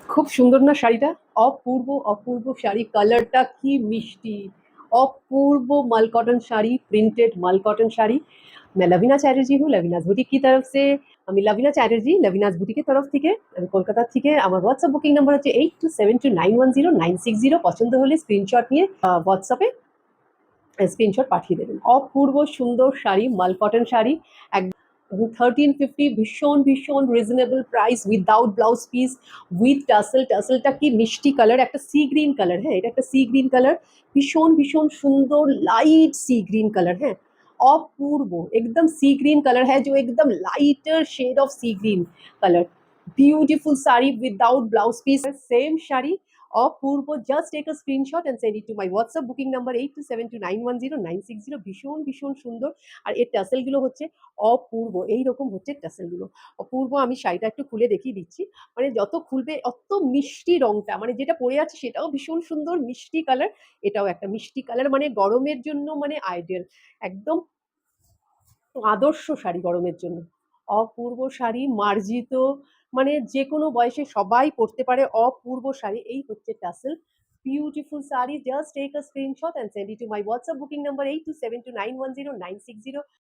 খুব সুন্দর না শাড়িটা? অপূর্ব অপূর্ব শাড়ি, কালারটা কি মিষ্টি! অपूर्व मल कॉटन শাড়ি, প্রিন্টেড মাল কটন শাড়ি। मैं लवीना চ্যাটার্জি हूँ लवीनाज बुटीक की तरफ से। আমি লভিনা চ্যাটার্জি লভিনাজ বুটিকের তরফ থেকে, আমি কলকাতা থেকে। আমার হোয়াটসঅ্যাপ বুকিং নাম্বার হচ্ছে 8272910960। পছন্দ হলে স্ক্রিনশট নিয়ে হোয়াটসঅ্যাপে স্ক্রিনশট পাঠিয়ে দেবেন। অপূর্ব সুন্দর শাড়ি, মাল কটন শাড়ি, 1350, ভীষণ ভীষণ reasonable price, without blouse piece, with tassel. টাসেলটা কি মিষ্টি কালার, একটা সি গ্রিন কালার। হ্যাঁ, এটা একটা সি গ্রিন কালার, ভীষণ ভীষণ সুন্দর লাইট সি গ্रीन कलर है। अपूर्व एकदम सी ग्रीन कलर है, जो एकदम lighter shade of sea green colour. Beautiful sari without blouse piece, same sari. অপূর্ব, just take a screenshot and send it to my WhatsApp booking number 8272910960। ভীষণ ভীষণ সুন্দর। আর এর টাসেলগুলো হচ্ছে অপূর্ব, এইরকম হচ্ছে টাসেলগুলো। অপূর্ব। আমি শাড়িটা একটু খুলে দেখিয়ে দিচ্ছি। মানে যত খুলবে অত মিষ্টি রংটা, মানে যেটা পরে আছে সেটাও ভীষণ সুন্দর মিষ্টি কালার, এটাও একটা মিষ্টি কালার, মানে গরমের জন্য মানে আইডিয়াল, একদম আদর্শ শাড়ি গরমের জন্য। অপূর্ব শাড়ি, মার্জিত, মানে যেকোনো বয়সে সবাই পরতে পারে। অপূর্ব শাড়ি, এই হচ্ছে tassel. Beautiful sari, just take a screenshot and send it to my WhatsApp booking number 8272910960।